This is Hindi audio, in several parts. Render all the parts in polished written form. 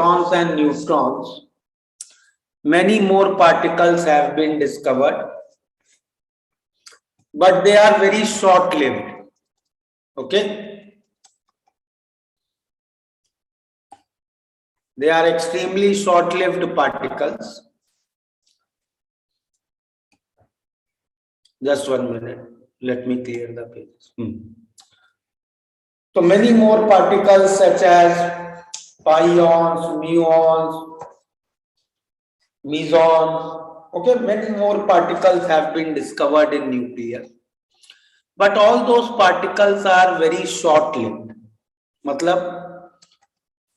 protons and neutrons, many more particles have been discovered, but they are very short-lived. Okay, they are extremely short-lived particles. Just 1 minute, let me clear the page. So many more particles such as pions, muons, mesons, okay, many more particles have been discovered in nucleus. But all those particles are very short-lived. मतलब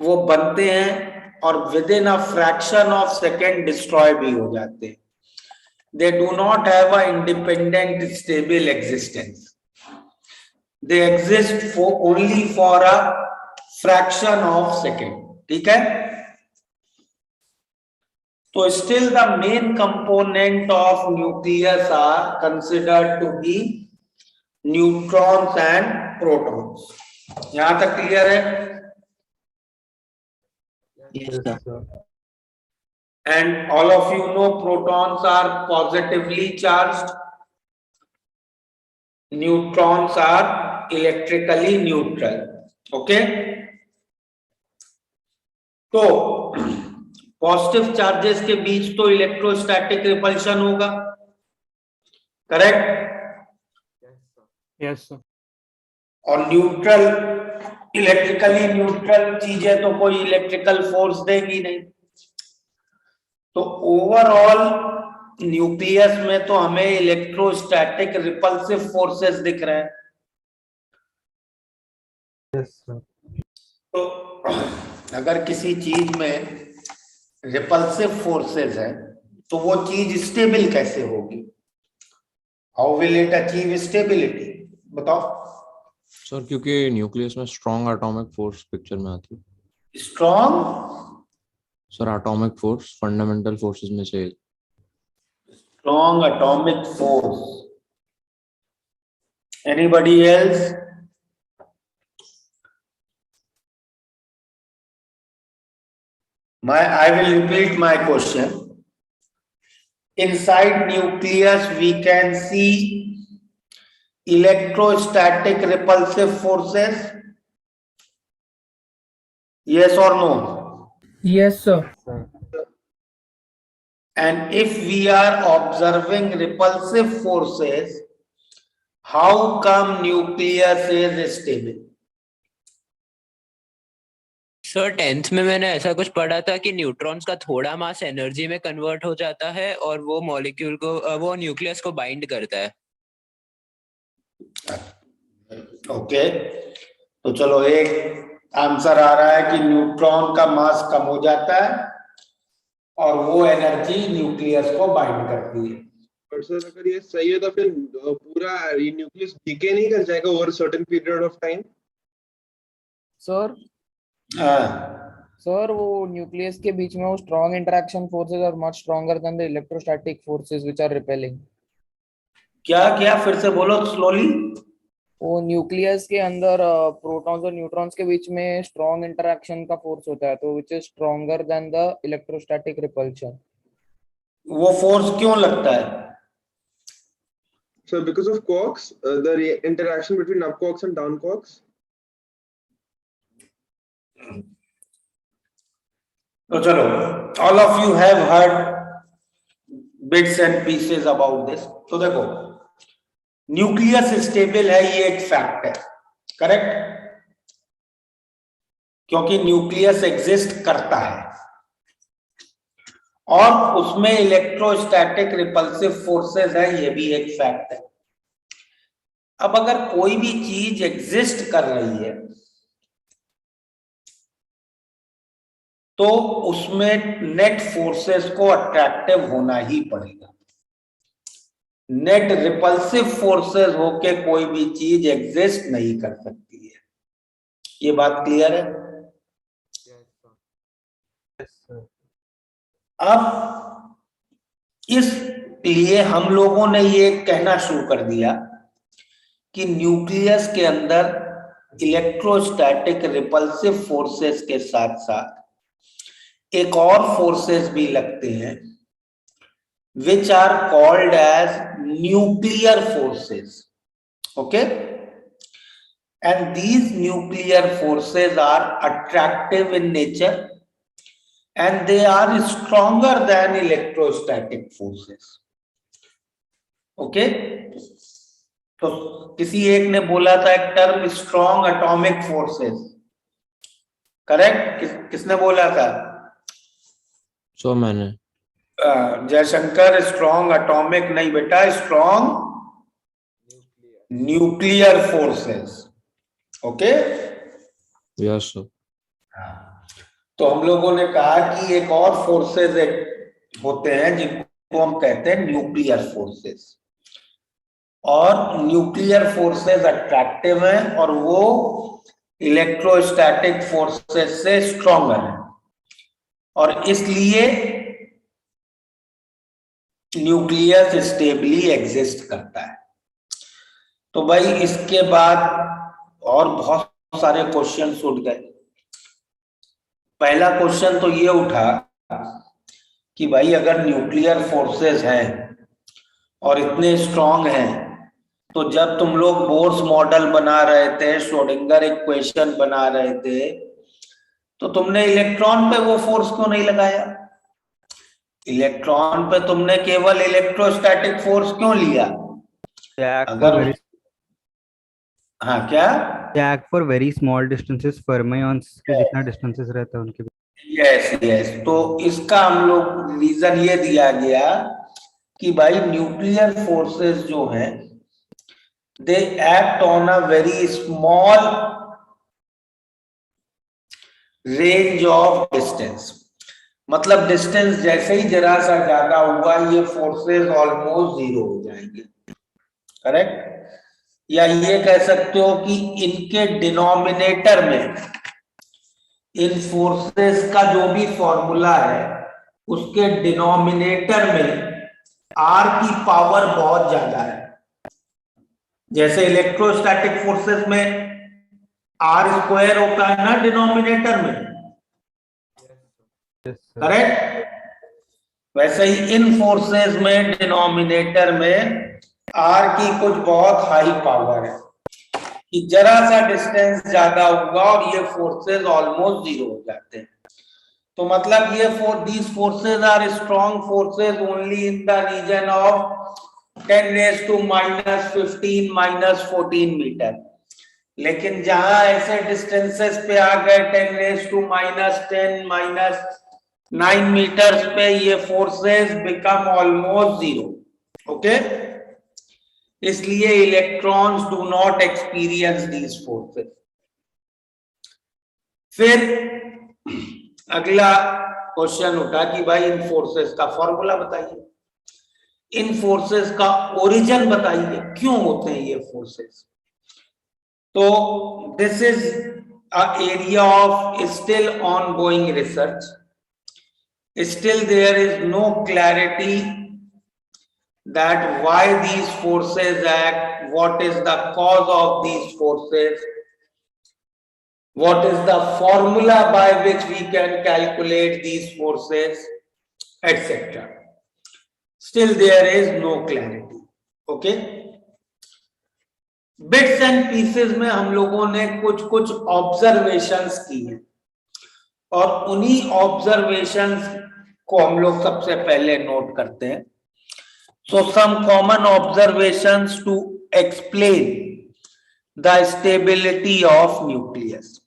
वो बनते हैं और within a fraction of second destroy भी हो जाते हैं. They do not have an independent stable existence. They exist only for a fraction of second. ठीक है? So still the main component of nucleus are considered to be neutrons and protons. यहां तक क्लियर है? Yes, sir. And all of you know protons are positively charged, neutrons are electrically neutral. Okay, तो पॉजिटिव चार्जेस के बीच तो इलेक्ट्रोस्टैटिक रिपल्शन होगा, करेक्ट? Yes, sir. और न्यूट्रल, इलेक्ट्रिकली न्यूट्रल चीजें तो कोई इलेक्ट्रिकल फोर्स देगी नहीं. तो ओवरऑल न्यूक्लियस में तो हमें इलेक्ट्रोस्टैटिक रिपल्सिव फोर्सेस दिख रहे हैं. Yes, sir. तो अगर किसी चीज में रिपल्सिव फोर्सेस है तो वो चीज स्टेबल कैसे होगी? How will it achieve stability? बताओ सर. क्योंकि न्यूक्लियस में स्ट्रॉन्ग एटॉमिक फोर्स पिक्चर में आती है. Strong sir atomic force fundamental forces में से. Strong atomic force. Anybody else? I will repeat my question. Inside nucleus we can see electrostatic repulsive forces. Yes or no? Yes, sir. And if we are observing repulsive forces, how come nucleus is stable? Sir 10th में मैंने ऐसा कुछ पढ़ा था कि न्यूट्रॉन्स का थोड़ा मास एनर्जी में कन्वर्ट हो जाता है और वो मॉलिक्यूल को, वो न्यूक्लियस को बाइंड करता है. ओके, तो चलो एक आंसर आ रहा है कि न्यूट्रॉन का मास कम हो जाता है और वो एनर्जी न्यूक्लियस को बाइंड करती है. पर सर अगर ये सही है तो फिर पूरा न्यूक्लियस डीके नहीं कर जाएगा over certain period of time? Sir sir वो न्यूक्लियस के बीच में वो स्ट्रॉन्ग इंटरेक्शन फोर्सेस और much stronger than the electrostatic forces which are repelling. क्या फिर से बोलो स्लोली. वो न्यूक्लियस के अंदर प्रोटॉन्स और न्यूट्रॉन्स के बीच में स्ट्रॉन्ग इंटरेक्शन का फोर्स होता है तो which is stronger than the electrostatic repulsion. वो फोर्स क्यों लगता है? So because of quarks, the interaction between up quarks and down quarks. तो चलो, all of you have heard bits and pieces about this. तो देखो, न्यूक्लियस स्टेबल है ये एक फैक्ट है, करेक्ट? क्योंकि न्यूक्लियस एग्जिस्ट करता है और उसमें इलेक्ट्रोस्टैटिक रिपल्सिव फोर्सेस है, ये भी एक फैक्ट है. अब अगर कोई भी चीज एग्जिस्ट कर रही है तो उसमें नेट फोर्सेस को अट्रैक्टिव होना ही पड़ेगा. नेट रिपल्सिव फोर्सेस होके कोई भी चीज एग्जिस्ट नहीं कर सकती है. ये बात क्लियर है? अब इसलिए हम लोगों ने ये कहना शुरू कर दिया कि न्यूक्लियस के अंदर इलेक्ट्रोस्टैटिक रिपल्सिव फोर्सेस के साथ साथ एक और फोर्सेस भी लगते हैं which are called as nuclear forces. Okay, and these nuclear forces are attractive in nature and they are stronger than electrostatic forces. Okay, तो किसी एक ने बोला था एक term strong atomic forces, correct? किसने बोला था? सो मैंने जयशंकर स्ट्रॉन्ग एटॉमिक नहीं बेटा, strong nuclear forces. Okay, yes sir. तो हम लोगों ने कहा कि एक और फोर्सेस होते हैं जिनको हम कहते हैं न्यूक्लियर फोर्सेस, और न्यूक्लियर फोर्सेस अट्रैक्टिव हैं और वो इलेक्ट्रोस्टैटिक फोर्सेस से स्ट्रॉन्गर है, और इसलिए न्यूक्लियस स्टेबली एग्जिस्ट करता है. तो भाई इसके बाद और बहुत सारे क्वेश्चंस उठ गए. पहला क्वेश्चन तो ये उठा कि भाई अगर न्यूक्लियर फोर्सेस हैं और इतने स्ट्रॉन्ग हैं, तो जब तुम लोग बोर्स मॉडल बना रहे थे, श्रोडिंगर इक्वेशन बना रहे थे, तो तुमने इलेक्ट्रॉन पे वो फोर्स क्यों नहीं लगाया? इलेक्ट्रॉन पे तुमने केवल इलेक्ट्रोस्टैटिक फोर्स क्यों लिया? अगर हाँ क्या जैक for very small distances, fermions के जितना डिस्टेंसेस रहता है उनके यस यस, तो इसका हम लोग रीजन ये दिया गया कि भाई न्यूक्लियर फोर्सेस जो हैं they act on a very small range of distance. मतलब डिस्टेंस जैसे ही जरा सा ज्यादा हुआ, ये फोर्सेस ऑलमोस्ट जीरो हो जाएंगे. करेक्ट? या ये कह सकते हो कि इनके डिनोमिनेटर में, इन फोर्सेस का जो भी फॉर्मूला है उसके डिनोमिनेटर में आर की पावर बहुत ज्यादा है. जैसे इलेक्ट्रोस्टैटिक फोर्सेस में आर स्क्वायर होता है ना डिनोमिनेटर में, करेक्ट? वैसे ही इन फोर्सेस में डिनोमिनेटर में आर की कुछ बहुत हाई पावर है कि जरा सा डिस्टेंस ज्यादा हुआ और ये फोर्सेस ऑलमोस्ट जीरो हो जाते हैं. तो मतलब ये these forces are strong forces only in the region of 10 raised to minus 15 minus 14 metre. लेकिन जहां ऐसे डिस्टेंसेस पे आ गए 10 raised to minus 10 minus 9 meters पे, ये forces become almost zero. Okay, इसलिए electrons do not experience these forces. फिर अगला क्वेश्चन उठा कि भाई इन फोर्सेस का फॉर्मूला बताइए, इन फोर्सेस का ओरिजिन बताइए, क्यों होते हैं ये फोर्सेस. तो this is a area of still ongoing research. Still there is no clarity that why these forces act, what is the cause of these forces, what is the formula by which we can calculate these forces, etc. Still there is no clarity. Okay, bits and pieces में हम लोगों ने कुछ ऑब्जर्वेशंस की हैं, और उन्हीं ऑब्जर्वेशंस को हम लोग सबसे पहले नोट करते हैं. So some common observations to explain the stability of nucleus,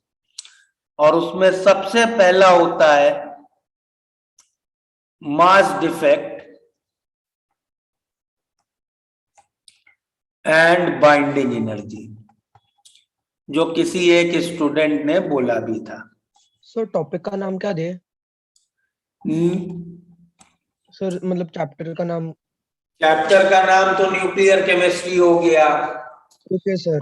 और उसमें सबसे पहला होता है mass defect and binding energy, जो किसी एक स्टूडेंट ने बोला भी था. सर टॉपिक का नाम क्या दे सर, मतलब चैप्टर का नाम? चैप्टर का नाम तो न्यूक्लियर केमिस्ट्री हो गया. Okay sir.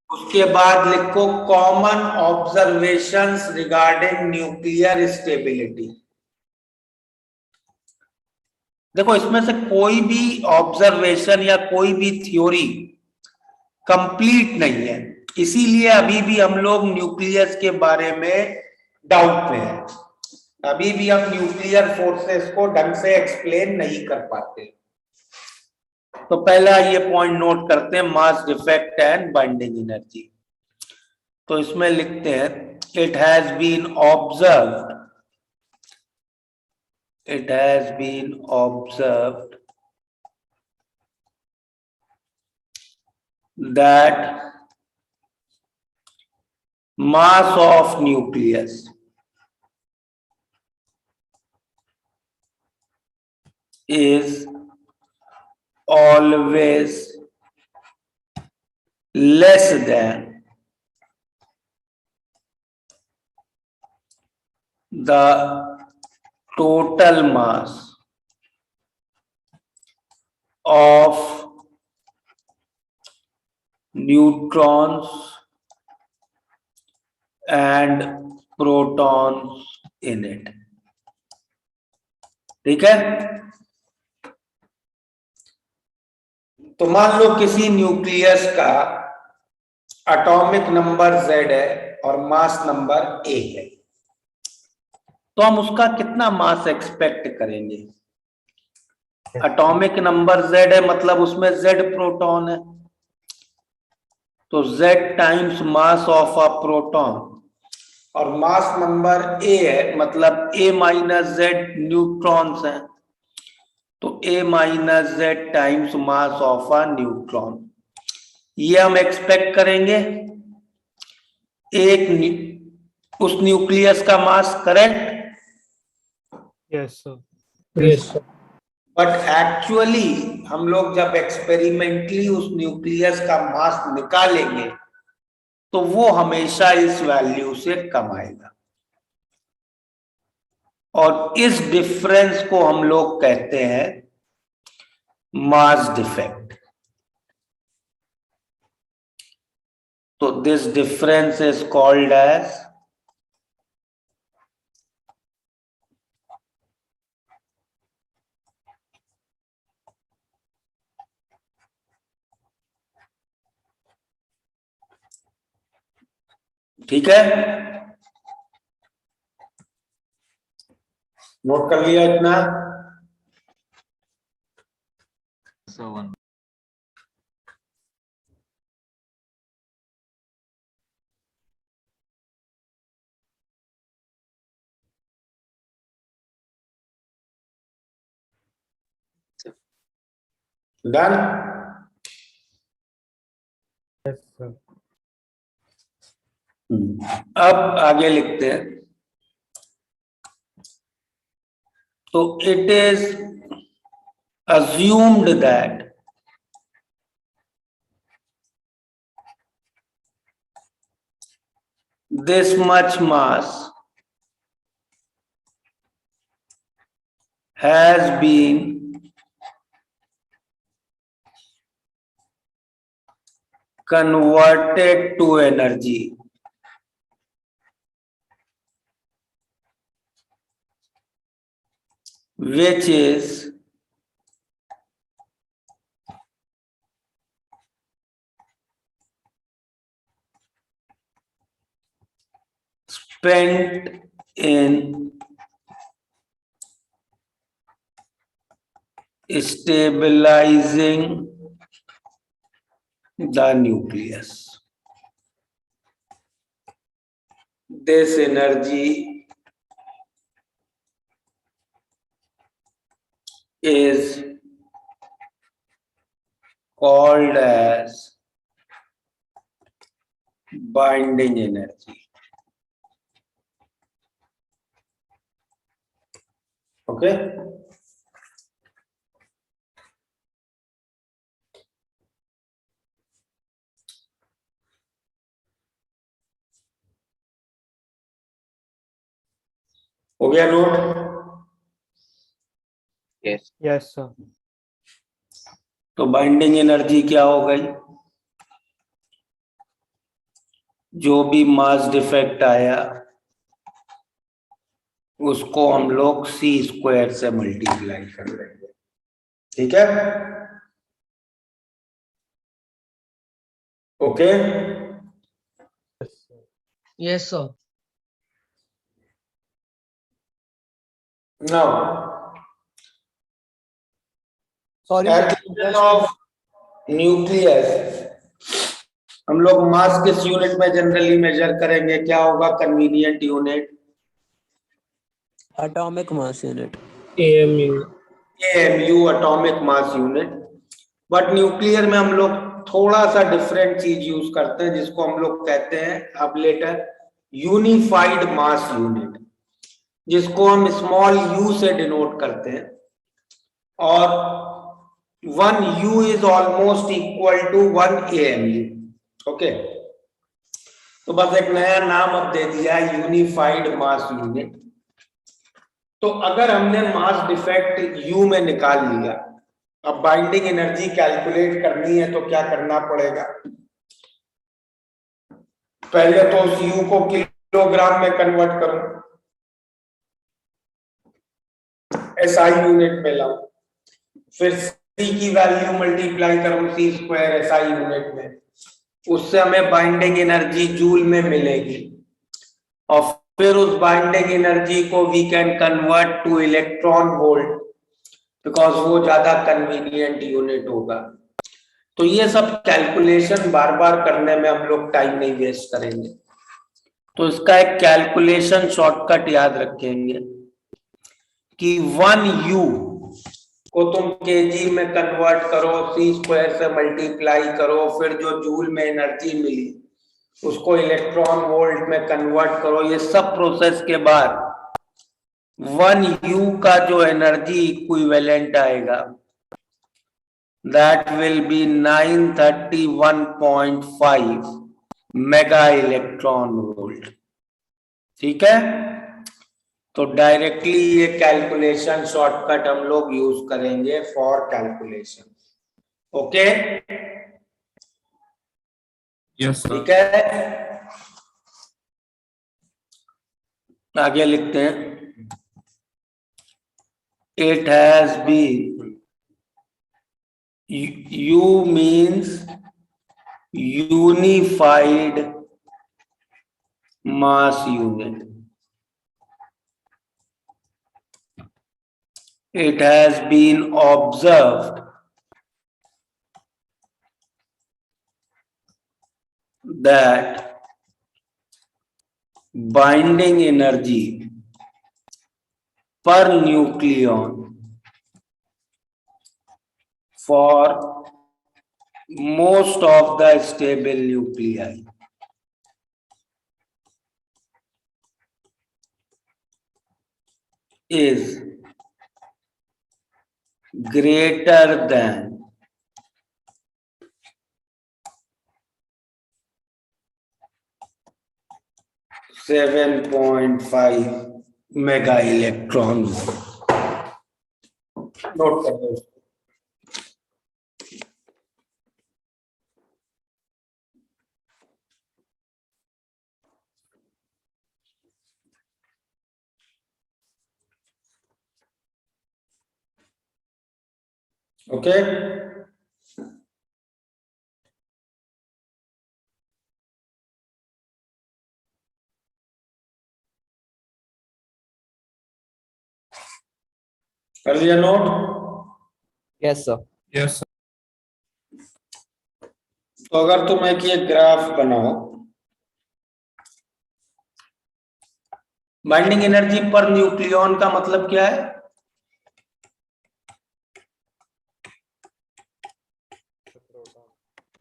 उसके बाद लिखो common observations regarding nuclear stability. देखो इसमें से कोई भी ऑब्जर्वेशन या कोई भी थ्योरी कंप्लीट नहीं है, इसीलिए अभी भी हम लोग न्यूक्लियस के बारे में डाउट में है. अभी भी हम न्यूक्लियर फोर्सेस को ढंग से एक्सप्लेन नहीं कर पाते। तो पहला ये पॉइंट नोट करते हैं, mass defect and binding energy. तो इसमें लिखते हैं, it has been observed, it has been observed that mass of nucleus is always less than the total mass of neutrons and protons in it। ठीक है। तो मान लो किसी न्यूक्लियस का एटॉमिक नंबर Z है और मास नंबर A है, तो हम उसका कितना मास एक्सपेक्ट करेंगे? एटॉमिक नंबर Z है मतलब उसमें Z प्रोटॉन है, तो Z times mass of a proton, और मास नंबर A है मतलब A माइनस Z न्यूट्रॉन्स है, तो A minus Z times mass of a neutron. ये हम एक्सपेक्ट करेंगे उस न्यूक्लियस का mass, correct? Yes, sir. Yes, sir. But actually हम लोग जब एक्सपेरिमेंटली उस न्यूक्लियस का मास निकालेंगे तो वो हमेशा इस वैल्यू से कम आएगा, और इस डिफरेंस को हम लोग कहते हैं मास डिफेक्ट। तो this difference is called as ठीक है, नोट कर लिया इतना? डन? Yes, sir. अब आगे लिखते हैं। तो इट इज assumed that this much mass has been converted to energy which is spent in stabilizing the nucleus. This energy is called as binding energy. Okay? हो गया नोट? Yes. Yes, sir. तो बाइंडिंग एनर्जी क्या हो गई? जो भी मास डिफेक्ट आया उसको हम लोग c² से मल्टीप्लाई कर लेंगे। ठीक है? Okay? Yes, sir. Yes, sir. Now, Sorry. at level of nucleus हम लोग मास किस यूनिट में जनरली मेजर करेंगे? क्या होगा convenient unit? Atomic mass unit. AMU. AMU, atomic mass unit. But nuclear में हम लोग थोड़ा सा डिफरेंट चीज यूज करते हैं, जिसको हम लोग कहते हैं अब लेटर यूनिफाइड मास यूनिट, जिसको हम स्मॉल u से डिनोट करते हैं। और 1 U is almost equal to 1 AMU। Okay, तो बस एक नया नाम अब दे दिया है, यूनिफाइड मास यूनिट। तो अगर हमने मास डिफेक्ट U में निकाल लिया, अब बाइंडिंग एनर्जी कैलकुलेट करनी है तो क्या करना पड़ेगा? पहले तो उस U को किलोग्राम में कन्वर्ट करूं, SI यूनिट में लाऊं, फिर C की वैल्यू मल्टीप्लाई करूं C² SI यूनिट में, उससे हमें बाइंडिंग एनर्जी जूल में मिलेगी। और फिर उस बाइंडिंग एनर्जी को we can convert to electron volt, because वो ज्यादा कन्वीनियंट यूनिट होगा। तो ये सब कैलकुलेशन बार बार करने में हम लोग टाइम नहीं वेस्ट करेंगे। तो इसका एक कैलकुलेशन शॉर्टकट याद रखेंगे कि 1 U को तुम केजी में कन्वर्ट करो, C² से मल्टीप्लाई करो, फिर जो जूल में एनर्जी मिली उसको इलेक्ट्रॉन वोल्ट में कन्वर्ट करो। ये सब प्रोसेस के बाद 1 U का जो एनर्जी इक्विवेलेंट आएगा that will be 931.5 mega electron volt. ठीक है, तो डायरेक्टली ये कैलकुलेशन शॉर्टकट हम लोग यूज करेंगे फॉर कैलकुलेशन। ओके, यस ठीक है, आगे लिखते हैं। It has been, U means unified mass unit. It has been observed that binding energy per nucleon for most of the stable nuclei is greater than 7.5 mega electron. Note कर दो। ओके, कर लिया नोट? Yes sir. यस तो अगर तुम एक ये ग्राफ बनाओ, बाइंडिंग एनर्जी पर न्यूक्लियॉन का मतलब क्या है?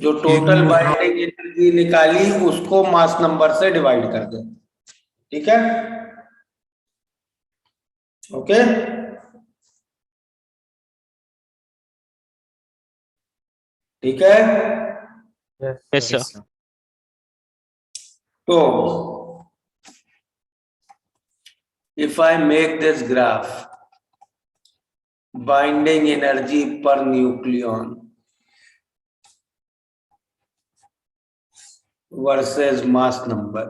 जो टोटल बाइंडिंग एनर्जी निकाली उसको मास नंबर से डिवाइड कर दे। ठीक है, ओके, ठीक है। Yes, yes sir. तो if I make this graph, binding energy per nucleon versus mass number,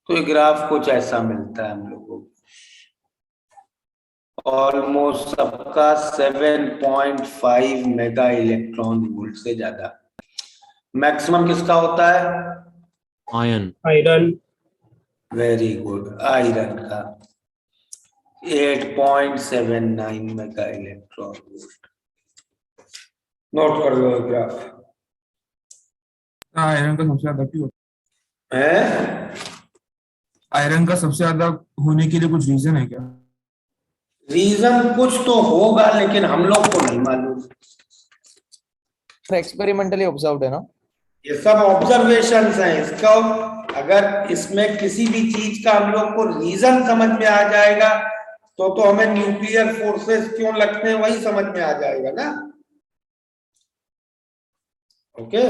तो ये ग्राफ कुछ ऐसा मिलता है हम लोगों को। ऑलमोस्ट सबका 7.5 मेगा इलेक्ट्रॉन वोल्ट से ज्यादा। मैक्सिमम किसका होता है? Ion. iron. Very good, iron का। 8.79 मेगा इलेक्ट्रॉन वोल्ट। नोट कर लो ग्राफ आयरन का सबसे ज्यादा क्यों है। आयरन का सबसे ज्यादा होने के लिए कुछ रीजन है क्या? रीजन कुछ तो होगा लेकिन हम लोग को नहीं मालूम। एक्सपेरिमेंटली ऑब्जर्व्ड है ना? ये सब ऑब्जर्वेशंस हैं। इसका अगर इसमें किसी भी चीज का हम लोग को रीजन समझ में आ जाएगा तो हमें न्यूक्लियर फोर्सेस क्यों लगते हैं वही समझ में आ जाएगा ना। ओके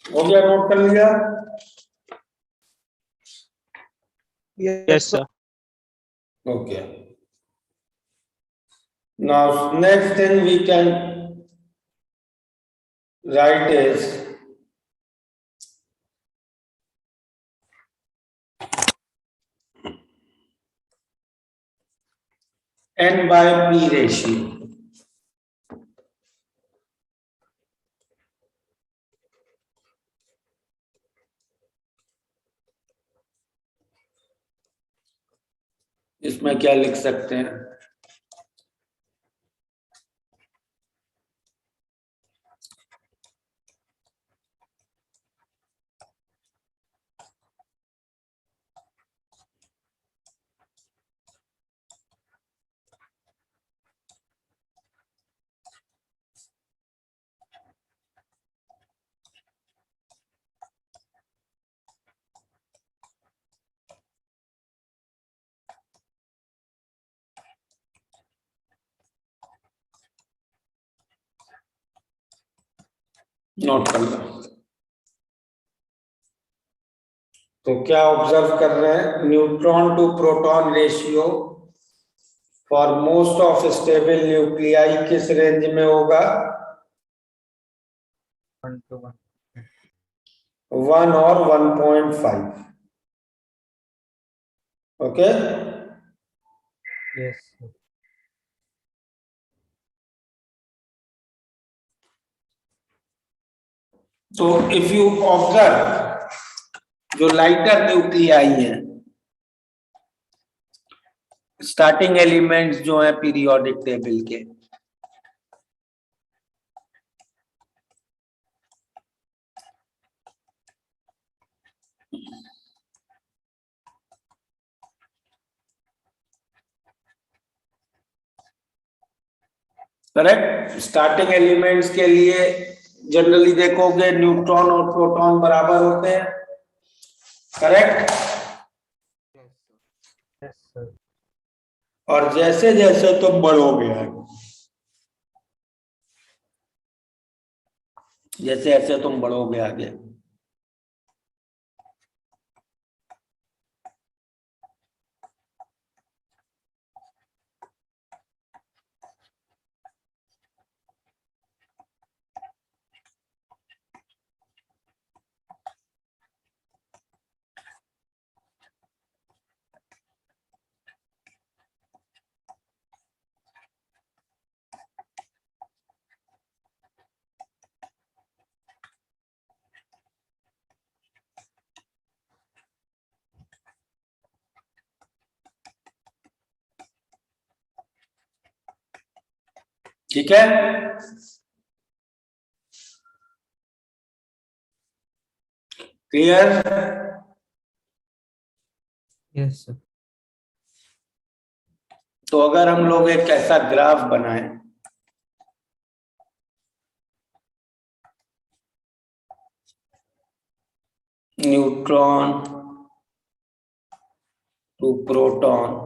हो गया, नोट कर लिया। Yes, sir. Okay. Now next thing we can write is N by P ratio. इसमें क्या लिख सकते हैं? नोट कर लो। तो क्या ऑब्जर्व कर रहे हैं? Neutron to proton ratio for most of stable nuclei किस रेंज में होगा? 1 to 1. 1 और 1.5। Okay Yes, sir. तो इफ यू ऑब्जर्व जो लाइटर न्यूक्लियाई है, स्टार्टिंग एलिमेंट्स जो है पीरियोडिक टेबल के, करेक्ट। स्टार्टिंग एलिमेंट्स के लिए जनरली देखोगे न्यूट्रॉन और प्रोटॉन बराबर होते हैं, करेक्ट। Yes, sir. और जैसे जैसे तुम बढ़ोगे, जैसे जैसे तुम बढ़ोगे आगे, ठीक है। क्लियर? Yes, sir. तो अगर हम लोग एक ऐसा ग्राफ बनाएं, न्यूट्रॉन टू प्रोटॉन,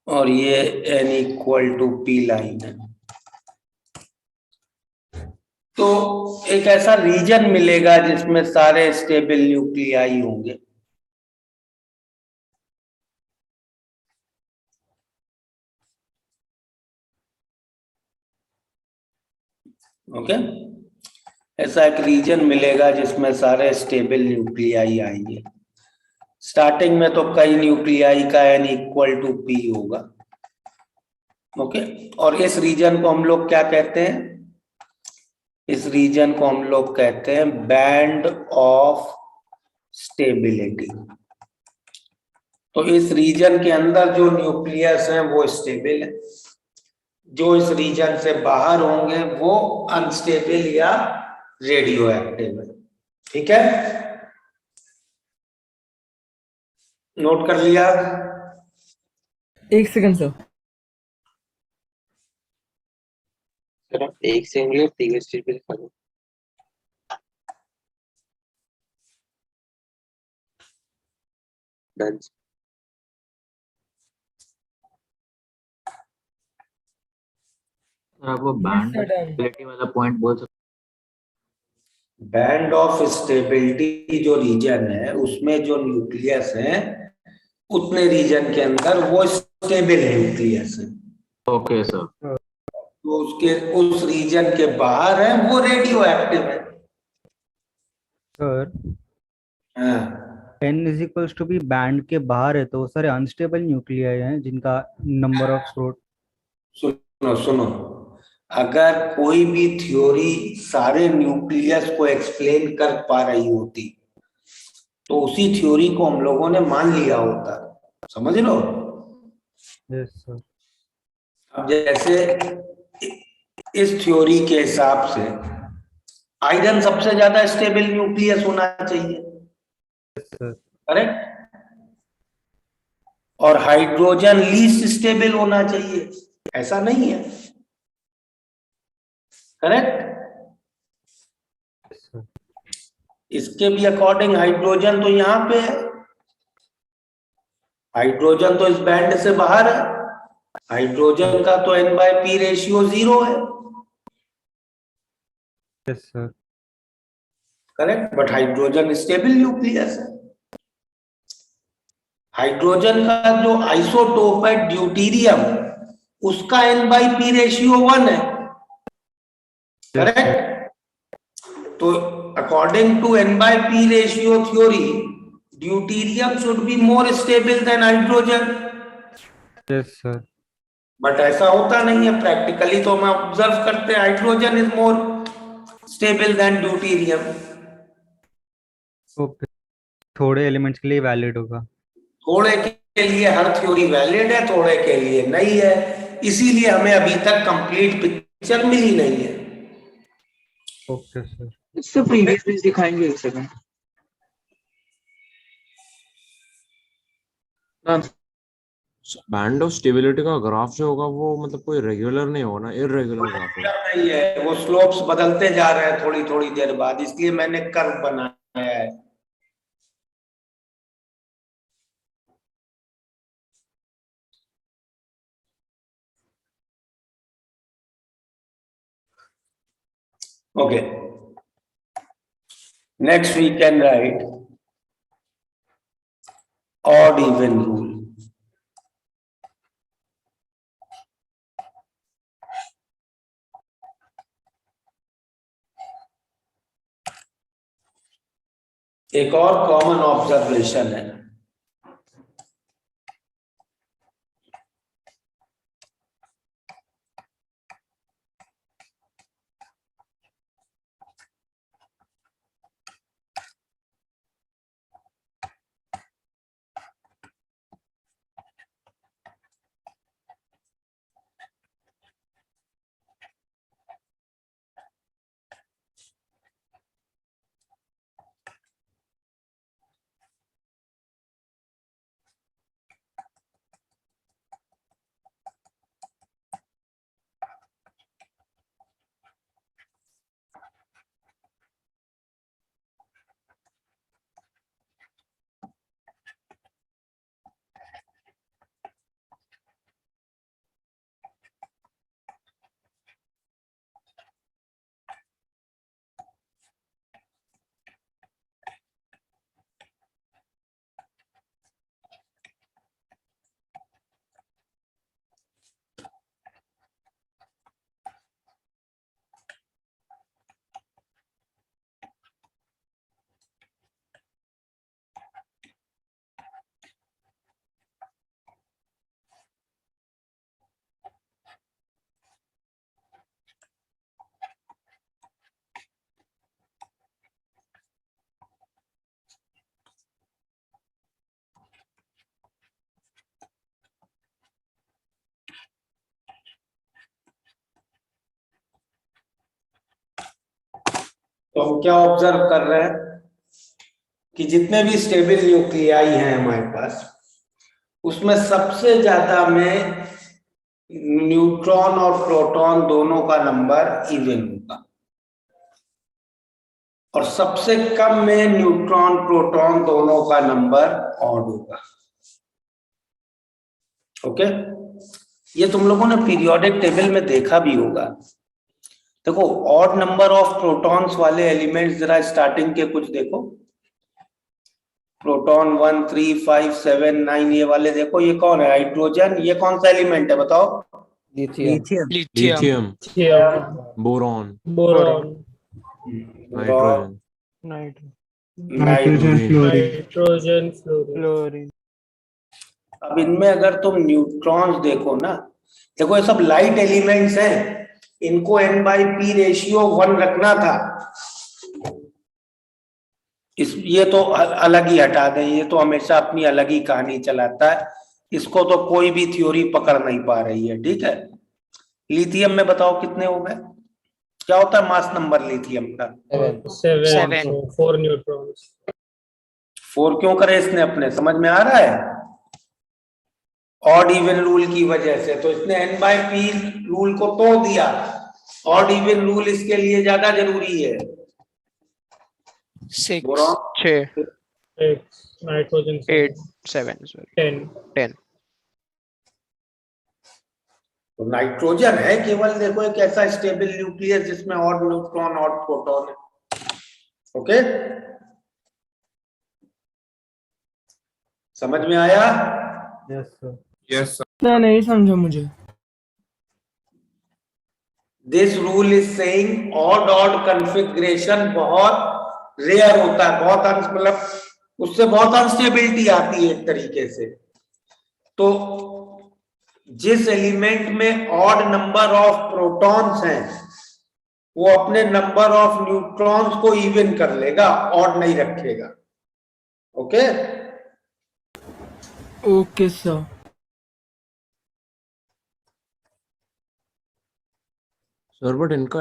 और ये n equal to P line है, तो एक ऐसा रीजन मिलेगा जिसमें सारे स्टेबल न्यूक्लियाई होंगे। ओके ऐसा एक रीजन मिलेगा जिसमें सारे स्टेबल न्यूक्लियाई आएंगे। स्टार्टिंग में तो कई न्यूक्लियाई का n इक्वल टू p होगा। ओके, और इस रीजन को हम लोग क्या कहते हैं? इस रीजन को हम लोग कहते हैं बैंड ऑफ स्टेबिलिटी। तो इस रीजन के अंदर जो न्यूक्लियस है वो स्टेबल है, जो इस रीजन से बाहर होंगे वो अनस्टेबल या रेडियो एक्टिव है। ठीक है, नोट कर लिया? एक सेकंड सर। सर आप एक से इंग्लिश प्रीवियस चीज भी दिखा दो। डन। आप वो बैंड स्टेबिलिटी वाला पॉइंट बोल सकते बैंड ऑफ स्टेबिलिटी जो रीजन है उसमें जो न्यूक्लियस है उतने रीजन के अंदर वो स्टेबल न्यूक्लियस है। हो? Okay sir. तो उसके उस रीजन के बाहर है वो रेडियो एक्टिव है। सर हाँ, n is equals to B band के बाहर है तो वो सारे अनस्टेबल न्यूक्लियाई हैं जिनका नंबर ऑफ स्रोत। सुनो सुनो, अगर कोई भी थ्योरी सारे न्यूक्लियस को एक्सप्लेन कर पा रही होती तो उसी थ्योरी को हम लोगों ने मान लिया होता। समझ लो? Yes sir. अब जैसे इस थ्योरी के हिसाब से आयरन सबसे ज्यादा स्टेबल न्यूक्लियस होना चाहिए, सर करेक्ट? और हाइड्रोजन लीस्ट स्टेबल होना चाहिए, ऐसा नहीं है, करेक्ट? सर इसके भी अकॉर्डिंग हाइड्रोजन तो यहां पे है, हाइड्रोजन तो इस बैंड से बाहर है, हाइड्रोजन का तो n/p रेशियो 0 है, yes sir. Correct? But hydrogen stable nucleus है। हाइड्रोजन का जो आइसोटोप है ड्यूटीरियम, उसका n/p रेशियो 1 है, करेक्ट? तो according to n/p ratio theory deuterium should be more stable than hydrogen. Yes sir. But ऐसा होता नहीं है, प्रैक्टिकली तो हम ऑब्जर्व करते हैं hydrogen is more stable then deuterium. Okay, थोड़े एलिमेंट्स के लिए वैलिड होगा। थोड़े के लिए हर थ्योरी वैलिड है, थोड़े के लिए नहीं है, इसीलिए हमें अभी तक कंप्लीट पिक्चर मिली नहीं है। Okay sir. इससे प्रीवियस पेज दिखाएंगे एक सेकंड। बैंड ऑफ स्टेबिलिटी का ग्राफ जो होगा वो मतलब कोई रेगुलर नहीं होगा ना, इररेगुलर ग्राफ होगा। नहीं है, वो स्लोप्स बदलते जा रहे हैं थोड़ी थोड़ी देर बाद, इसलिए मैंने कर्व बनाया है। Okay, next we can write odd even rule. एक और कॉमन ऑब्जर्वेशन है, तो हम क्या ऑब्जर्व कर रहे हैं कि जितने भी स्टेबल न्यूक्लियाई हैं हमारे पास, उसमें सबसे ज्यादा में न्यूट्रॉन और प्रोटॉन दोनों का नंबर इवन होगा और सबसे कम में न्यूट्रॉन प्रोटॉन दोनों का नंबर ऑड होगा। ओके, ये तुम लोगों ने पीरियोडिक टेबल में देखा भी होगा। देखो, ऑड नंबर ऑफ प्रोटॉन्स वाले एलिमेंट्स जरा स्टार्टिंग के कुछ देखो, प्रोटॉन 1, 3, 5, 7, 9, ये वाले देखो। ये कौन है? हाइड्रोजन। ये कौन सा एलिमेंट है बताओ? Lithium. Lithium, boron, nitrogen, nitrogen, fluorine. अब इनमें अगर तुम न्यूट्रॉन्स देखो ना, देखो ये सब लाइट एलिमेंट्स हैं, इनको n/p रेशियो 1 रखना था। ये तो अलग ही हटा दें, ये तो हमेशा अपनी अलग ही कहानी चलाता है, इसको तो कोई भी थ्योरी पकड़ नहीं पा रही है। ठीक है, लिथियम में बताओ कितने हो गए? क्या होता है मास नंबर लिथियम का? 7, 4 न्यूट्रॉन्स। 4 क्यों करे इसने अपने? समझ में आ रहा है? ऑड इवन रूल की वजह से। तो इसने n/p रूल को तोड़ दिया। ऑड इवन रूल इसके लिए ज्यादा जरूरी है। 6, बोरॉन 6, नाइट्रोजन 8, 7 as well. 10। तो नाइट्रोजन है केवल, देखो एक ऐसा स्टेबल न्यूक्लियस जिसमें ऑड न्यूट्रॉन ऑड प्रोटॉन है। ओके, समझ में आया? Yes sir. Yes sir. ना नहीं समझा मुझे। This rule is saying odd odd configuration बहुत रेयर होता है, बहुत मतलब उससे बहुत अनस्टेबिलिटी आती है एक तरीके से। तो जिस एलिमेंट में ऑड नंबर ऑफ प्रोटॉन्स हैं, वो अपने नंबर ऑफ न्यूट्रॉन्स को इवन कर लेगा, ऑड नहीं रखेगा। Okay okay sir. Sir but इनका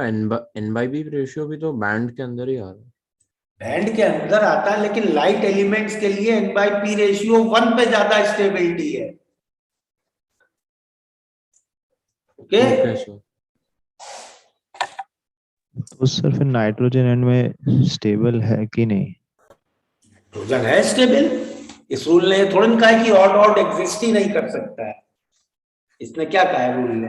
n/p रेशियो भी तो बैंड के अंदर ही आ रहा है। बैंड के अंदर आता है, लेकिन लाइट एलिमेंट्स के लिए n/p रेशियो 1 पे ज्यादा स्टेबिलिटी है। Okay sir. तो सर फिर नाइट्रोजन एंड में स्टेबल है कि नहीं? नाइट्रोजन है स्टेबल। इस रूल ने थोड़ा ना कहा कि ऑड ऑड एग्जिस्ट ही नहीं कर सकता है। इसने क्या कहा है रूल ने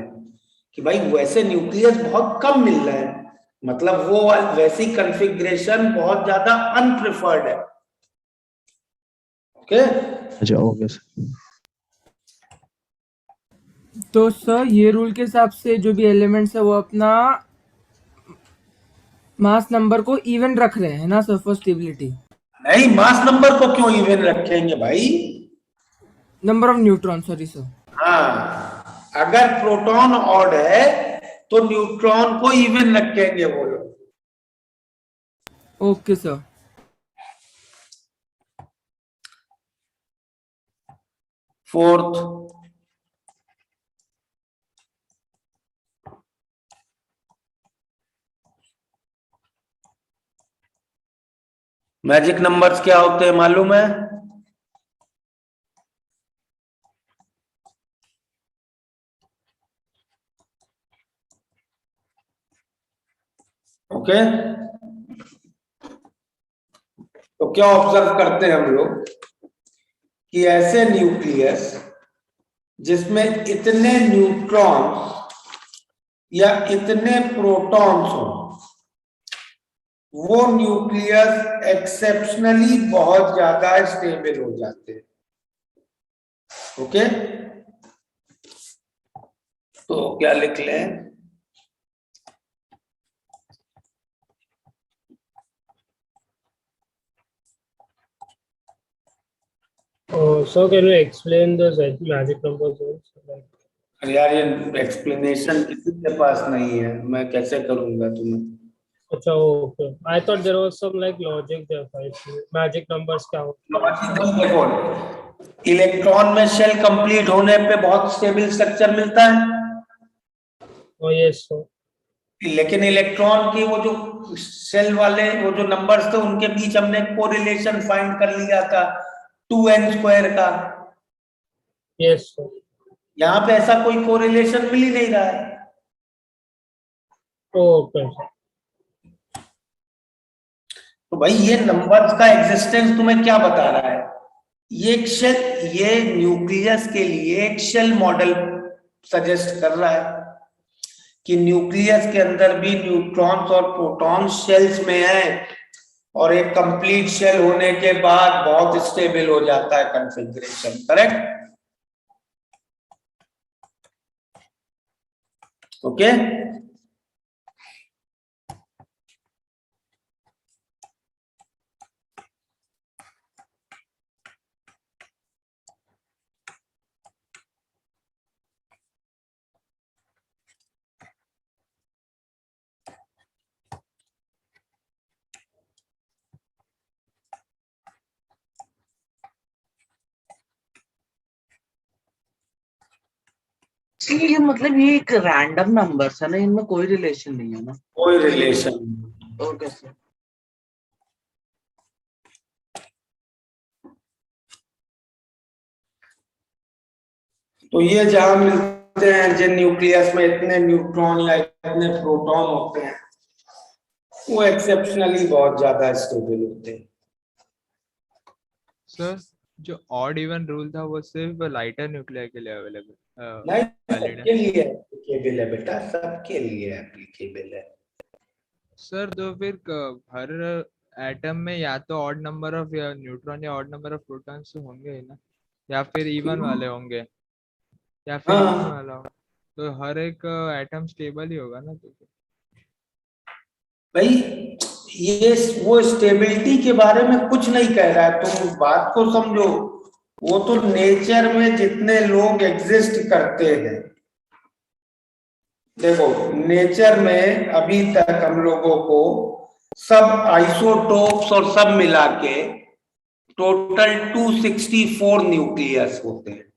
कि भाई वैसे न्यूक्लियस बहुत कम मिल रहे हैं, मतलब वो वैसी कॉन्फ़िगरेशन बहुत ज्यादा अनप्रिफर्ड है। ओके अच्छा ओके सर। तो सर ये रूल के हिसाब से जो भी एलिमेंट्स है वो अपना मास नंबर को इवन रख रहे हैं ना सर फॉर स्टेबिलिटी? नहीं, मास नंबर को क्यों इवन रखेंगे भाई? Number of neutron, sorry sir. हाँ, अगर प्रोटॉन ऑड है तो न्यूट्रॉन को इवन रखेंगे वो लोग। Okay sir. Fourth, magic numbers क्या होते हैं मालूम है? ओके, तो क्या ऑब्जर्व करते हैं हम लोग कि ऐसे न्यूक्लियस जिसमें इतने न्यूट्रॉन्स या इतने प्रोटॉन्स हो, वो न्यूक्लियस एक्सेप्शनली बहुत ज्यादा स्टेबल हो जाते हैं। ओके, तो क्या लिख लें? Oh, so can you explain those magic numbers also? अरे यार, ये एक्सप्लेनेशन किसी के पास नहीं है, मैं कैसे करूंगा तुम्हें? अच्छा okay, I thought there was some like logic there for magic numbers क्या होता है? देखो, इलेक्ट्रॉन में शेल कंप्लीट होने पे बहुत स्टेबल स्ट्रक्चर मिलता है। Oh yes sir। लेकिन इलेक्ट्रॉन की वो जो शेल वाले वो जो नंबर्स थे उनके बीच हमने कोरिलेशन फाइंड कर लिया था 2n² का। Yes sir. यहाँ पे ऐसा कोई कोरिलेशन मिल ही नहीं रहा है। Okay sir. तो भाई ये नंबर्स का एग्जिस्टेंस तुम्हें क्या बता रहा है? ये न्यूक्लियस के लिए एक शेल मॉडल सजेस्ट कर रहा है कि न्यूक्लियस के अंदर भी न्यूट्रॉन्स और प्रोटॉन्स शेल्स में है, और एक कंप्लीट शेल होने के बाद बहुत स्टेबल हो जाता है कॉन्फ़िगरेशन। करेक्ट? ओके। ये मतलब ये एक रैंडम नंबर्स है ना, इनमें कोई रिलेशन नहीं है ना? कोई रिलेशन। Okay sir. तो ये जहां मिलते हैं जिन न्यूक्लियस में इतने न्यूट्रॉन या इतने प्रोटॉन होते हैं, वो एक्सेप्शनली बहुत ज्यादा स्टेबल होते हैं। सर जो ऑड इवन रूल था वो सिर्फ लाइटर न्यूक्लियर के लिए अवेलेबल नहीं, वैलिड सबके है? लिए एप्लीकेबल है बेटा, सबके लिए एप्लीकेबल है। सर तो फिर हर एटम में या तो ऑड नंबर ऑफ न्यूट्रॉन या ऑड नंबर ऑफ प्रोटॉन्स होंगे ही ना, या फिर इवन वाले होंगे, या फिर हाँ। इवन वाला होगा, तो हर एक एटम स्टेबल ही होगा ना? तो फिर भाई ये वो स्टेबिलिटी के बारे में कुछ नहीं कह रहा है, तुम उस बात को समझो। वो तो नेचर में जितने लोग एग्जिस्ट करते हैं, देखो नेचर में अभी तक हम लोगों को सब आइसोटोप्स और सब मिला के टोटल 264 न्यूक्लियस होते हैं।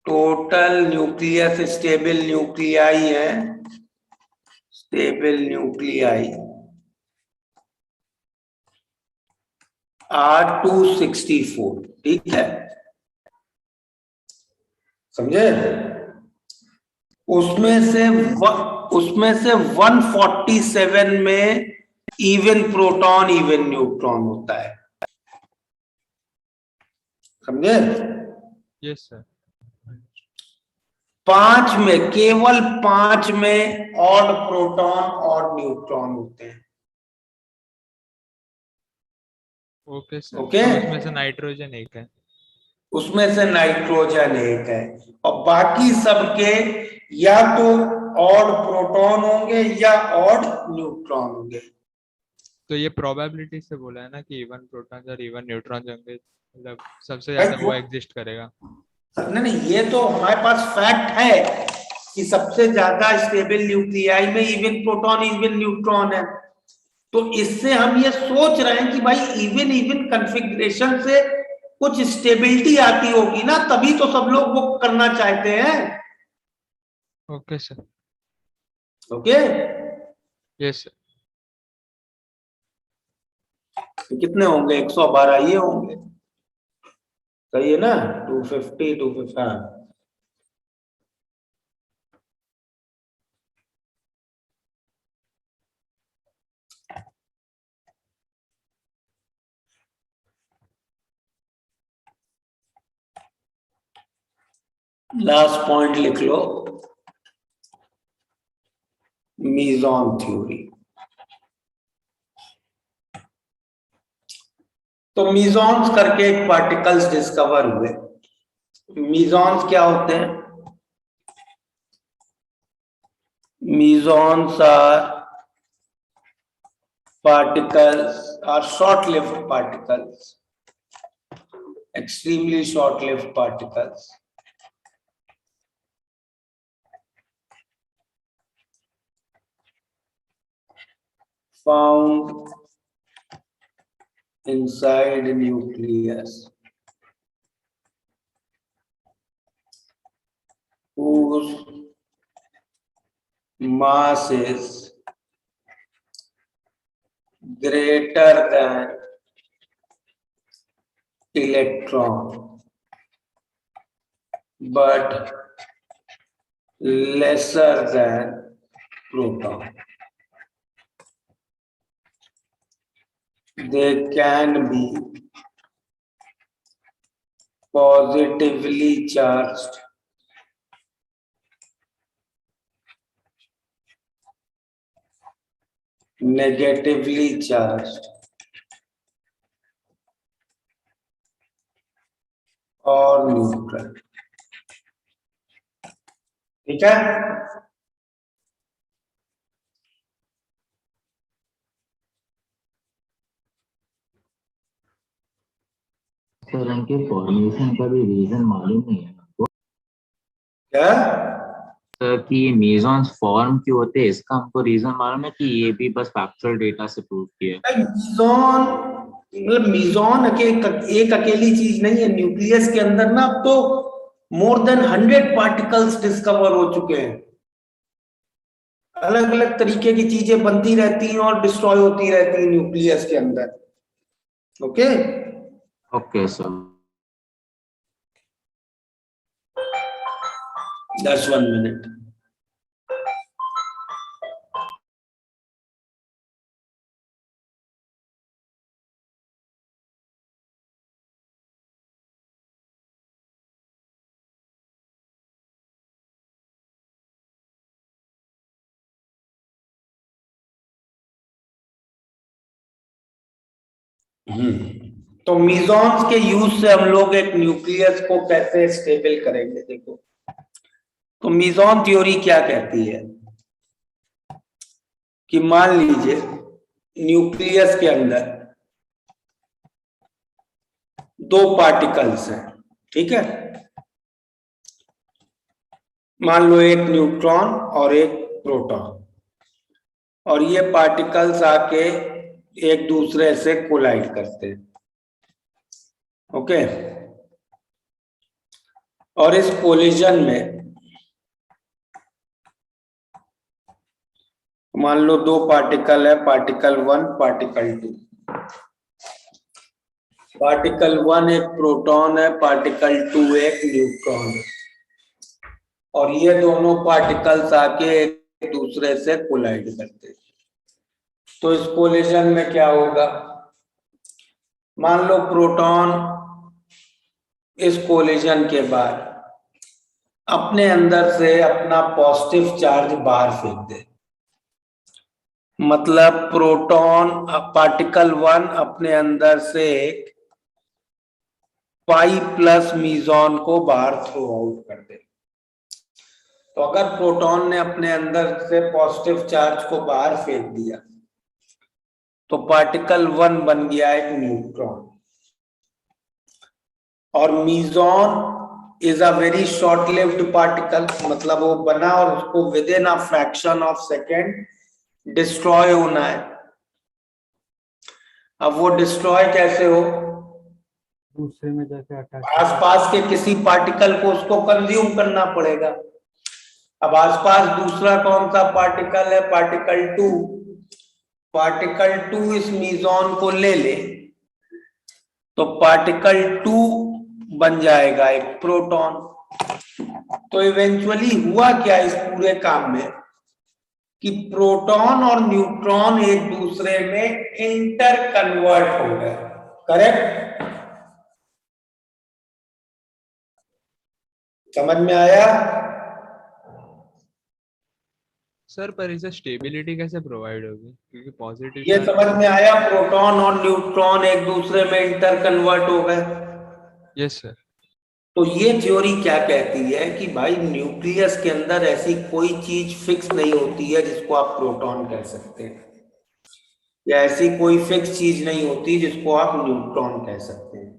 टोटल न्यूक्लियस स्टेबल न्यूक्लियाई है, स्टेबल न्यूक्लियाई आर 264। ठीक है, समझे? उसमें से 147 में इवन प्रोटॉन इवन न्यूट्रॉन होता है। समझे? Yes sir. 5 में, केवल 5 में ऑड प्रोटॉन और न्यूट्रॉन होते हैं। Okay sir. ओके? तो उसमें से नाइट्रोजन एक है? उसमें से नाइट्रोजन एक है, और बाकी सबके या तो ऑड प्रोटॉन होंगे या ऑड न्यूट्रॉन होंगे। तो ये प्रोबेबिलिटी से बोला है ना कि इवन प्रोटॉन्स और इवन न्यूट्रॉन्स होंगे, मतलब सबसे ज्यादा वो एग्जिस्ट करेगा। नहीं नहीं, ये तो हमारे पास फैक्ट है कि सबसे ज्यादा स्टेबल न्यूक्लियाई में इवन प्रोटॉन इवन न्यूट्रॉन है। तो इससे हम ये सोच रहे हैं कि भाई इवन इवन कॉन्फ़िगरेशन से कुछ स्टेबिलिटी आती होगी ना, तभी तो सब लोग वो करना चाहते हैं। Okay sir. Okay? Yes sir. कितने होंगे? 112 ये होंगे। सही है ना? 250 250। हाँ। लास्ट पॉइंट लिख लो, मीजॉन थ्योरी। तो मीजॉन्स करके एक पार्टिकल्स डिस्कवर हुए। मीजॉन्स क्या होते हैं? मीजॉन्स are particles, are short-lived particles, extremely short-lived particles found inside nucleus whose mass is greater than electron but lesser than proton. They can be positively charged negatively charged और न्यूट्रल. ठीक है. सर इनके फॉर्मेशन का भी रीजन मालूम नहीं है आपको? क्या सर कि ये मेसॉन्स फॉर्म क्यों होते हैं इसका हमको रीजन मालूम है कि ये भी बस फैक्चुअल डेटा से प्रूव किया है? मीजॉन मतलब मीजॉन एक अकेली चीज नहीं है. न्यूक्लियस के अंदर ना अब तो मोर देन 100 पार्टिकल्स डिस्कवर हो चुके हैं. अलग अलग तरीके की चीजें बनती रहती हैं और डिस्ट्रॉय होती रहती हैं न्यूक्लियस के अंदर. Okay okay sir. Just 1 minute. तो मीजॉन्स के यूज से हम लोग एक न्यूक्लियस को कैसे स्टेबल करेंगे. देखो तो मीजॉन थ्योरी क्या कहती है कि मान लीजिए न्यूक्लियस के अंदर 2 पार्टिकल्स हैं. ठीक है. मान लो एक न्यूट्रॉन और एक प्रोटॉन और ये पार्टिकल्स आके एक दूसरे से कोलाइड करते हैं. ओके. और इस कोलिजन में मान लो 2 पार्टिकल है, पार्टिकल 1 पार्टिकल 2. पार्टिकल 1 एक प्रोटॉन है, पार्टिकल 2 एक न्यूट्रॉन है और ये दोनों पार्टिकल्स आके एक दूसरे से कोलाइड करते हैं. तो इस कोलिजन में क्या होगा. मान लो प्रोटॉन इस कोलिजन के बाद अपने अंदर से अपना पॉजिटिव चार्ज बाहर फेंक दे. मतलब प्रोटॉन पार्टिकल 1 अपने अंदर से एक पाई प्लस मीजॉन को बाहर थ्रो आउट कर दे. तो अगर प्रोटॉन ने अपने अंदर से पॉजिटिव चार्ज को बाहर फेंक दिया तो पार्टिकल 1 बन गया एक न्यूट्रॉन और meson is a very short lived particle. मतलब वो बना और उसको within a fraction of second destroy होना है. अब वो डिस्ट्रॉय कैसे हो. दूसरे में जाके अटैक. आसपास के किसी पार्टिकल को उसको कंज्यूम करना पड़ेगा. अब आसपास दूसरा कौन सा पार्टिकल है, पार्टिकल 2. पार्टिकल 2 इस मीजॉन को ले ले तो पार्टिकल 2 बन जाएगा एक प्रोटॉन. तो इवेंचुअली हुआ क्या इस पूरे काम में कि प्रोटॉन और न्यूट्रॉन एक दूसरे में इंटर कन्वर्ट हो गए. करेक्ट. समझ में आया. सर पर इसे स्टेबिलिटी कैसे प्रोवाइड होगी क्योंकि पॉजिटिव ये समझ में आया. प्रोटॉन और न्यूट्रॉन एक दूसरे में इंटर कन्वर्ट हो गए. Yes sir. तो ये थ्योरी क्या कहती है कि भाई न्यूक्लियस के अंदर ऐसी कोई चीज फिक्स नहीं होती है जिसको आप प्रोटॉन कह सकते हैं या ऐसी कोई फिक्स चीज नहीं होती जिसको आप न्यूट्रॉन कह सकते हैं.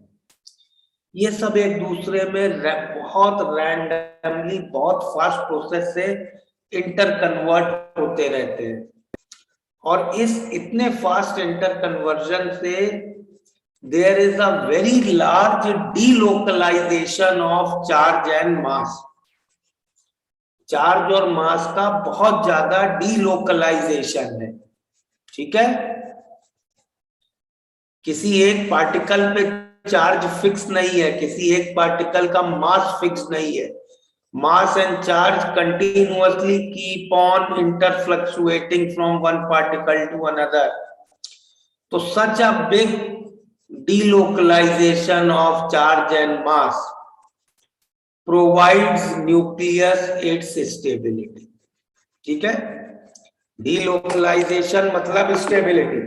ये सब एक दूसरे में बहुत रैंडमली बहुत फास्ट प्रोसेस से इंटर कन्वर्ट होते रहते हैं और इस इतने फास्ट इंटर कन्वर्जन से there is a very large delocalization of charge and mass. Charge और मास का बहुत ज्यादा डीलोकलाइजेशन है, ठीक है। किसी एक पार्टिकल पे चार्ज फिक्स नहीं है, किसी एक पार्टिकल का मास फिक्स नहीं है। Mass and charge continuously keep on interfluctuating from one particle to another. तो such a big delocalization of charge and mass provides nucleus its stability, ठीक है। delocalization मतलब stability।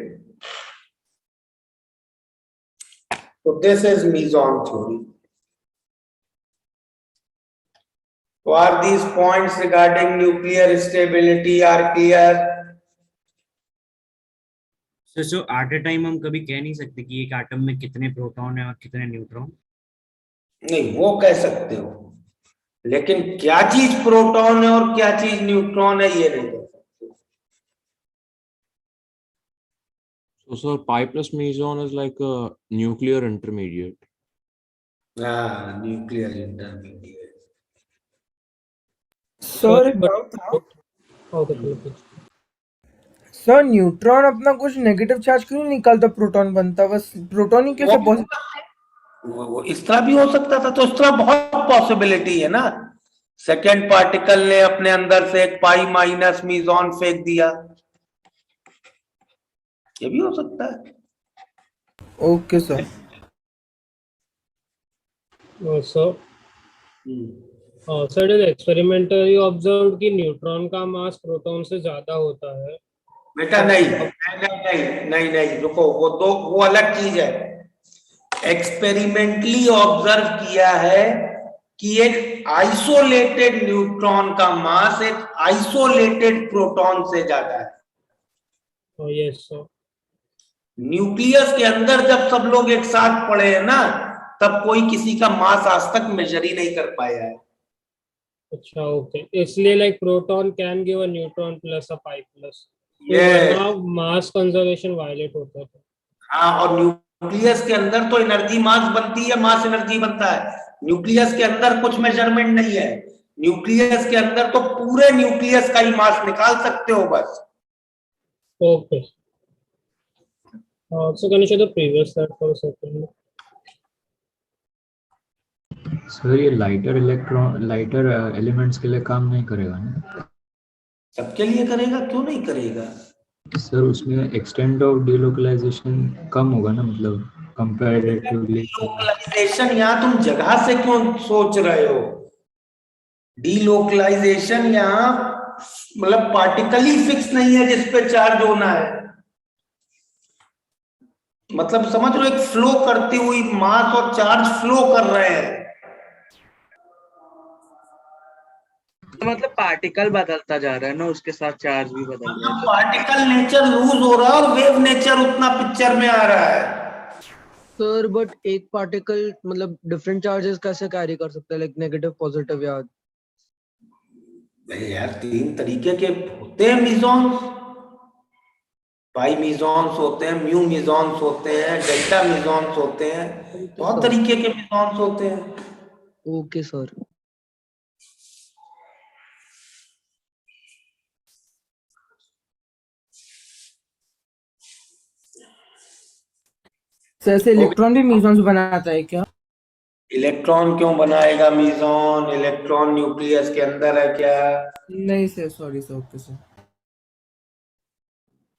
So this is meson theory. So are these points regarding nuclear stability are clear? So at a time हम कभी कह नहीं सकते कि एक एटम में कितने प्रोटॉन है और कितने न्यूट्रॉन। नहीं, वो कह सकते हो, लेकिन क्या चीज प्रोटॉन है और क्या चीज न्यूट्रॉन है ये नहीं कह सकते। So, sir, pi plus meson is like a nuclear intermediate. Nuclear intermediate. Sir एक डाउट था। ओके, सर न्यूट्रॉन अपना कुछ नेगेटिव चार्ज क्यों नहीं निकालता, प्रोटॉन बनता, बस प्रोटॉन ही कैसे पॉसिबल? वो इस तरह भी हो सकता था, तो इस तरह बहुत पॉसिबिलिटी है ना। सेकेंड पार्टिकल ने अपने अंदर से एक पाई माइनस मीजॉन फेंक दिया, ये भी हो सकता है। Okay sir. Sir is experimentally observed कि न्यूट्रॉन का मास प्रोटॉन से ज्यादा होता है। बेटा नहीं नहीं नहीं नहीं, रुको, वो अलग चीज है। एक्सपेरिमेंटली ऑब्जर्व किया है कि एक आइसोलेटेड न्यूट्रॉन का मास एक आइसोलेटेड प्रोटॉन से ज्यादा है। Yes sir. न्यूक्लियस के अंदर जब सब लोग एक साथ पड़े हैं ना, तब कोई किसी का मास आज तक मेजर ही नहीं कर पाया है। अच्छा, ओके, इसलिए like proton can give a neutron plus a pi plus, mass conservation violate होता है। हाँ, और न्यूक्लियस के अंदर तो एनर्जी मास बनती है, मास एनर्जी बनता है। न्यूक्लियस के अंदर कुछ मेजरमेंट नहीं है। न्यूक्लियस के अंदर तो पूरे न्यूक्लियस का ही मास निकाल सकते हो बस। Okay, so can you show the previous slide for a second? Sir ये लाइटर एलिमेंट्स के लिए काम नहीं करेगा ना? सबके लिए करेगा, क्यों नहीं करेगा सर? उसमें एक्सटेंट ऑफ डिलोकलाइजेशन कम होगा ना, मतलब कंपैरेटिवली। डिलोकलाइजेशन यहाँ तुम जगह से क्यों सोच रहे हो? डिलोकलाइजेशन यहाँ मतलब पार्टिकल ही फिक्स नहीं है जिस पे चार्ज होना है। मतलब समझ लो, एक फ्लो करती हुई मास और चार्ज फ्लो कर रहे हैं। मतलब पार्टिकल बदलता जा रहा है ना, उसके साथ चार्ज भी बदल रहा है। पार्टिकल नेचर लूज हो रहा है और वेव नेचर उतना पिक्चर में आ रहा है। सर बट एक पार्टिकल मतलब डिफरेंट चार्जेस कैसे कैरी कर सकता है, लाइक नेगेटिव पॉजिटिव या? यार तीन तरीके के होते हैं मीजॉन्स, पाई मीजॉन्स होते हैं, म्यू मीजॉन्स होते हैं, डेल्टा मीजॉन्स होते हैं, बहुत तरीके के मीजॉन्स होते हैं। Okay sir. सर ऐसे इलेक्ट्रॉन भी मीजॉन्स बनाता है क्या? इलेक्ट्रॉन क्यों बनाएगा मीजॉन? इलेक्ट्रॉन न्यूक्लियस के अंदर है क्या? नहीं sir, sorry sir. Okay sir.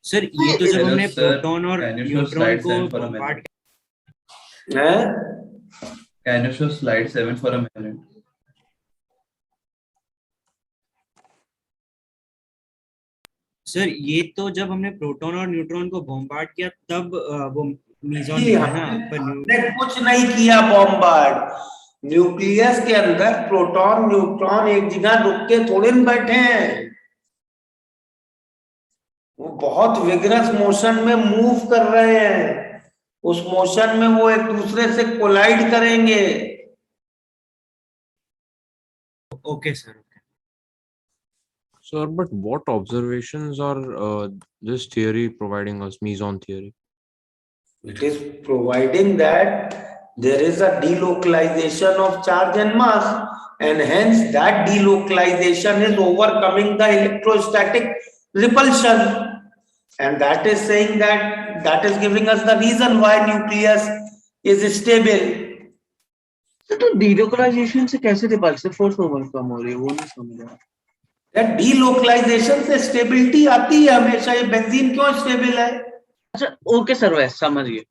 Sir ये तो जब हमने प्रोटॉन और न्यूट्रॉन को पार्ट है। Can you show slide 7 for a minute? Sir ये तो जब हमने प्रोटॉन और न्यूट्रॉन को बॉम्बार्ड किया तब वो मीजॉन निकला ना, पर हमने कुछ नहीं किया बॉम्बार्ड। न्यूक्लियस के अंदर प्रोटॉन न्यूट्रॉन एक जगह रुक के थोड़े न बैठे हैं, वो बहुत विगरस मोशन में मूव कर रहे हैं। उस मोशन में वो एक दूसरे से कोलाइड करेंगे। Okay sir. Sir, but what observations are this theory providing us, meson theory? It is providing that there is a delocalization of charge and mass, and hence that delocalization is overcoming the electrostatic repulsion, and that is saying that is giving us the reason why nucleus is stable. तो डीलोकलाइजेशन से कैसे रिपल्सिव फोर्स ओवरकम हो रही है वो नहीं समझा। डीलोकलाइजेशन से स्टेबिलिटी आती है हमेशा। ये बेंजीन क्यों स्टेबल है? अच्छा ओके सर, वैसे समझ गए।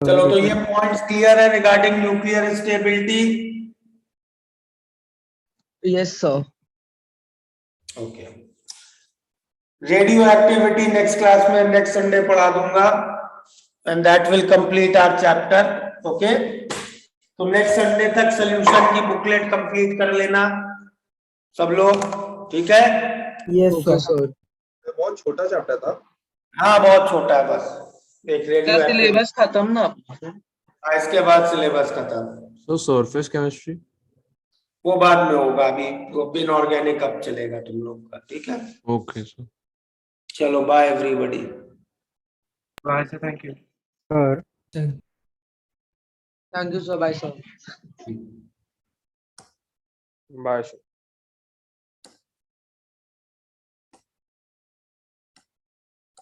चलो तो ये पॉइंट्स क्लियर है regarding nuclear stability. Yes sir. Okay, radioactivity next class में नेक्स्ट संडे पढ़ा दूंगा, and that will complete our chapter. Okay, तो नेक्स्ट संडे तक सॉल्यूशन की बुकलेट कंप्लीट कर लेना सब लोग, ठीक है? Yes sir. बहुत छोटा चैप्टर था। हाँ बहुत छोटा है, बस एक रेडियो सिलेबस खत्म ना। इसके बाद सिलेबस खत्म। So surface chemistry? वो बाद में होगा, अभी वो इनऑर्गेनिक अब चलेगा तुम लोग का, ठीक है? Okay, sir. चलो bye everybody. Bye sir, thank you sir. Thank you sir, bye sir. Bye sir.